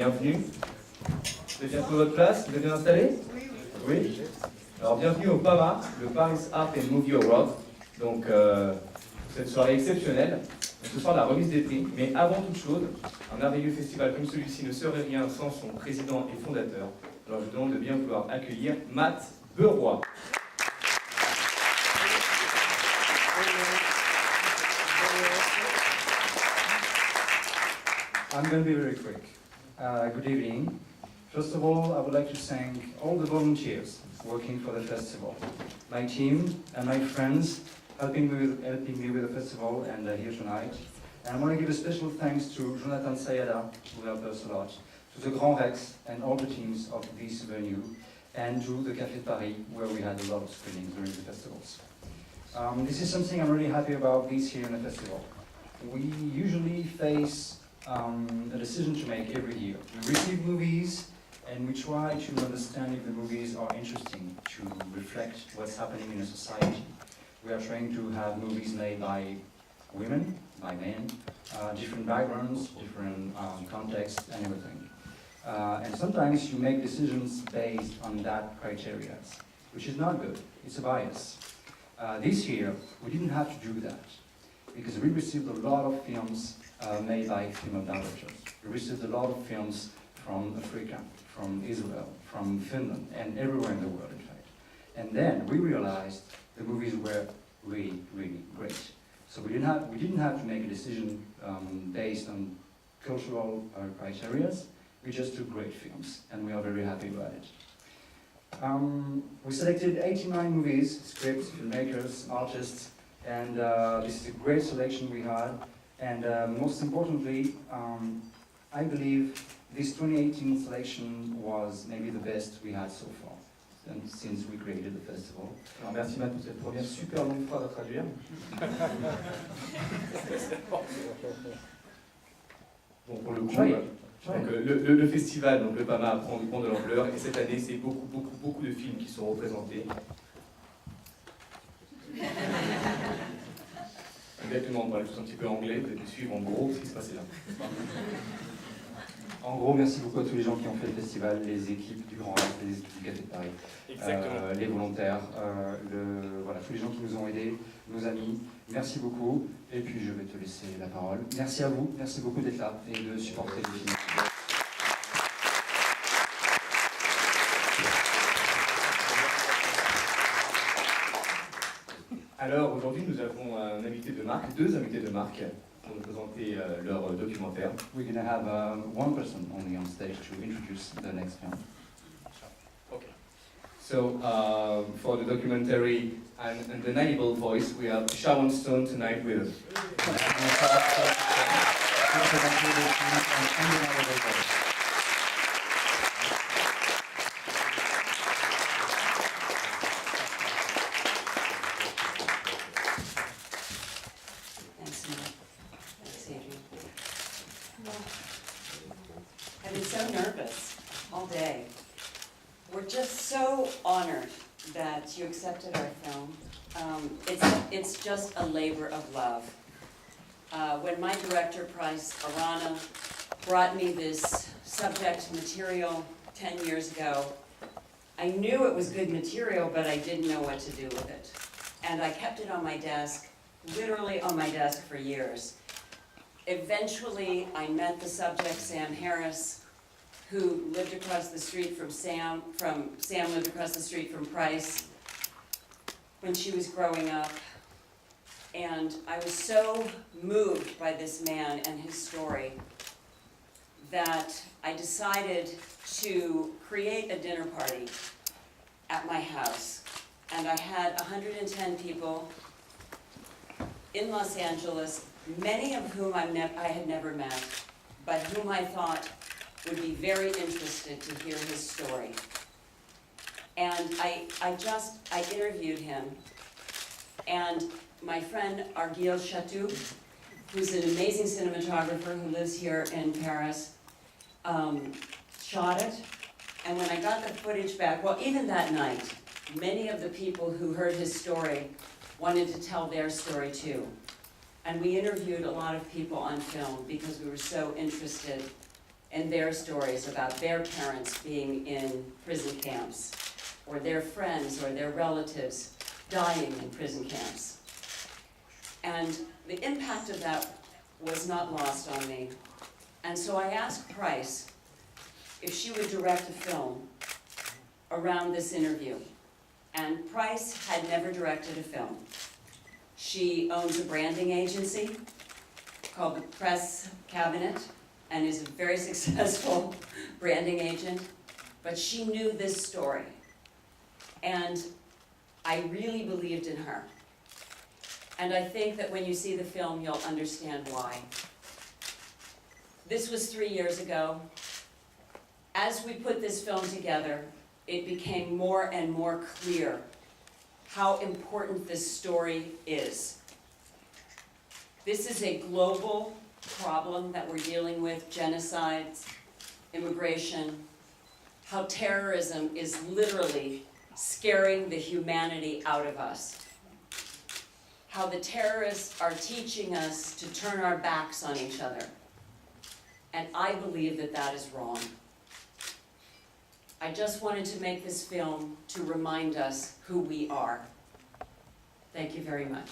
Bienvenue. Vous avez bien pris votre place? Vous êtes bien installés? Oui. Alors bienvenue au PAMA, le Paris Art and Movie Award. Donc cette soirée exceptionnelle. Donc, ce soir la remise des prix. Mais avant toute chose, un merveilleux festival comme celui-ci ne serait rien sans son président et fondateur. Alors je vous demande de bien vouloir accueillir Matt Beroy. I'm going to be very quick. Good evening. First of all, I would like to thank all the volunteers working for the festival, my team and my friends helping me with the festival and here tonight. And I want to give a special thanks to Jonathan Sayada, who helped us a lot, to the Grand Rex and all the teams of this venue, and to the Café de Paris, where we had a lot of screenings during the festivals. This is something I'm really happy about this year in the festival. We usually face a decision to make every year. We receive movies and we try to understand if the movies are interesting, to reflect what's happening in a society. We are trying to have movies made by women, by men, different backgrounds, different contexts and everything. And sometimes you make decisions based on that criteria, which is not good. It's a bias. This year, we didn't have to do that because we received a lot of films made by female directors. We received a lot of films from Africa, from Israel, from Finland, and everywhere in the world, in fact. And then we realized the movies were really, really great. So we didn't have to make a decision based on cultural criteria. We just took great films, and we are very happy about it. We selected 89 movies, scripts, filmmakers, artists, and this is a great selection we had. And most importantly, I believe this 2018 selection was maybe the best we had so far, and since we created the festival. Alors merci Matt pour cette première super longue phrase à traduire. Bon, pour le coup, donc, le festival, donc le PAMA prend de l'ampleur, et cette année c'est beaucoup de films qui sont représentés. Exactement, on parle tous un petit peu anglais, vous allez suivre en gros ce qui se passait là. En gros, merci beaucoup à tous les gens qui ont fait le festival, les équipes du Grand Rex, les équipes du Café de Paris, les volontaires, voilà, tous les gens qui nous ont aidés, nos amis. Merci beaucoup, et puis je vais te laisser la parole. Merci à vous, merci beaucoup d'être là et de supporter le film. Alors aujourd'hui nous avons un invité de marque, deux invités de marque pour nous présenter leur documentaire. We're going to have one person only on stage to introduce the next film. Okay. So for the documentary and the undeniable voice, we have Sharon Stone tonight with us. I've been so nervous all day. We're just so honored that you accepted our film. It's just a labor of love. When my director, Arana, brought me this subject material 10 years ago, I knew it was good material, but I didn't know what to do with it. And I kept it on my desk, literally on my desk for years. Eventually, I met the subject, Sam Harris, who lived across the street from Sam lived across the street from Price when she was growing up. And I was so moved by this man and his story that I decided to create a dinner party at my house. And I had 110 people in Los Angeles, many of whom I had never met, but whom I thought would be very interested to hear his story. And I interviewed him, and my friend Arguil Chatou, who's an amazing cinematographer who lives here in Paris, shot it. And when I got the footage back, well, even that night, many of the people who heard his story wanted to tell their story too. And we interviewed a lot of people on film because we were so interested and their stories about their parents being in prison camps, or their friends or their relatives dying in prison camps. And the impact of that was not lost on me. And so I asked Price if she would direct a film around this interview. And Price had never directed a film. She owns a branding agency called the Press Cabinet and is a very successful branding agent. But she knew this story. And I really believed in her. And I think that when you see the film, you'll understand why. This was 3 years ago. As we put this film together, it became more and more clear how important this story is. This is a global problem that we're dealing with: genocides, immigration, how terrorism is literally scaring the humanity out of us. How the terrorists are teaching us to turn our backs on each other. And I believe that that is wrong. I just wanted to make this film to remind us who we are. Thank you very much.